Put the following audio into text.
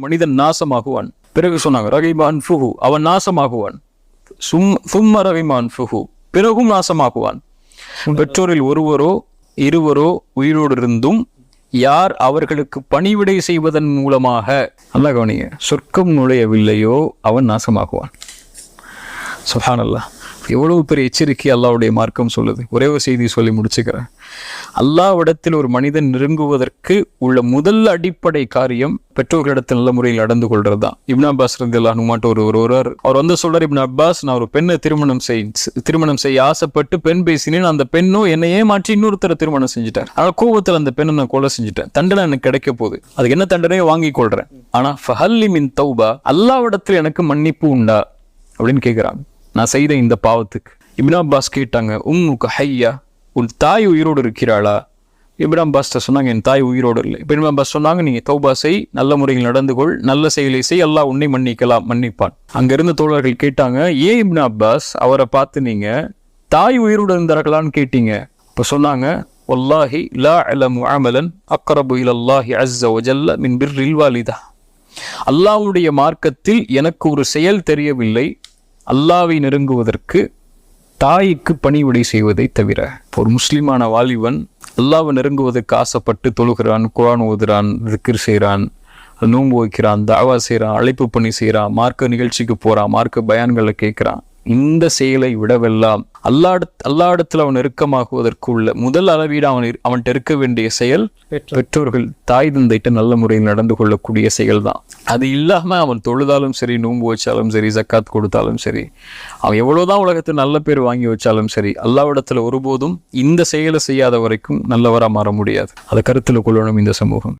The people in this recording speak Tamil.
மனிதன் நாசமாகுவான். பிறகு சொன்னாங்க ரகிமான் ஃபுஹு, அவன் நாசமாகுவான். சும்ம ரகிமான் ஃபுஹு, பிறகும் நாசமாகுவான். பெற்றோரில் ஒருவரோ இருவரோ உயிரோடு இருந்தும் யார் அவர்களுக்கு பணிவிடை செய்வதன் மூலமாக நல்லா கவனிங்க சொர்க்கம் நுழையவில்லையோ அவன் நாசமாகுவான். சுப்ஹானல்லாஹ், எவ்வளவு பெரிய எச்சரிக்கை அல்லாஹ்வுடைய மார்க்கம் சொல்லுது. ஒரே ஒரு செய்தி சொல்லி முடிச்சுக்கிறேன். அல்லாஹ்விடத்தில் ஒரு மனிதன் நெருங்குவதற்கு உள்ள முதல் அடிப்படை காரியம் பெற்றோர்களிடத்தில் நல்ல முறையில் நடந்து கொள்றது தான். இப்னு அப்பாஸ் ரலியல்லாஹு அன்ஹு ஒருவர் அவர் வந்து சொல்றார், இப்னு அப்பாஸ், நான் ஒரு பெண்ணை திருமணம் செய்ய ஆசைப்பட்டு பெண் பேசினேன். அந்த பெண்ணும் என்னையே மாற்றி இன்னொருத்தரை திருமணம் செஞ்சுட்டார். ஆனால் கோபத்தில் அந்த பெண்ணை நான் கொலை செஞ்சுட்டேன். தண்டனை எனக்கு கிடைக்க போகுது. அதுக்கு என்ன தண்டனையோ வாங்கி கொள்றேன். ஆனா ஃபஹல்லி மின் தௌபா, அல்லாஹ்விடத்தில் எனக்கு மன்னிப்பு உண்டா அப்படின்னு கேட்கிறாங்க நான் செய்த இந்த பாவத்துக்கு. இப்னு அப்பாஸ் கேட்டாங்க, உம்முக ஹய்யா, உன் தாய் உயிரோடு இருக்கிறாளா? இப்னு அப்பாஸ் சொன்னாங்க, என் தாய் உயிரோடு இல்லை. இப்னு அப்பாஸ் சொன்னாங்க, நீங்க தௌபா செய், நல்ல முறையில் நடந்து கொள், நல்ல செயலை செய், அல்லாஹ் உன்னை மன்னிப்பான். அங்கிருந்த தோழர்கள் கேட்டாங்க, ஏன் இப்னு அப்பாஸ் அவரை பார்த்து நீங்க தாய் உயிரோடு இருந்தார்களான்னு கேட்டீங்க? இப்ப சொன்னாங்க, வல்லாஹி லா அலமு அமலன் அக்ரபு இலல்லாஹி அஸ்ஸ வஜல்ல மின் பிர்ரில் வாலிதா. அல்லாஹ்வுடைய மார்க்கத்தில் எனக்கு ஒரு செயல் தெரியவில்லை அல்லாஹ்வை நெருங்குவதற்கு தாய்க்கு பணிவிடை செய்வதை தவிர. ஒரு முஸ்லிமான வாலிபன் அல்லாஹ்வை நெருங்குவதற்கு ஆசைப்பட்டு தொழுகிறான், குர்ஆன் ஓதுறான், திக்ர் செய்கிறான், நோன்பு வைக்கிறான், தஅவா செய்கிறான், அழைப்பு பணி செய்கிறான், மார்க்க நிகழ்ச்சிக்கு போறான், மார்க்க பயான்களை கேட்கிறான். இந்த செயலை விடவெல்லாம் அல்லாஹ்விடத்தில் அவன் நெருக்கமாகுவதற்கு உள்ள முதல் அளவீடு அவன்கிட்ட இருக்க வேண்டிய செயல் பெற்றோர்கள் தாய் தந்தைட்ட நல்ல முறையில் நடந்து கொள்ளக்கூடிய செயல் தான். அது இல்லாம அவன் தொழுதாலும் சரி, நோன்பு வச்சாலும் சரி, ஜக்காத் கொடுத்தாலும் சரி, அவன் எவ்வளவுதான் உலகத்தில் நல்ல பேர் வாங்கி வச்சாலும் சரி, அல்லாஹ்விடத்தில் ஒருபோதும் இந்த செயலை செய்யாத வரைக்கும் நல்லவரா மாற முடியாது. அதை கருத்தில் கொள்ளணும் இந்த சமூகம்.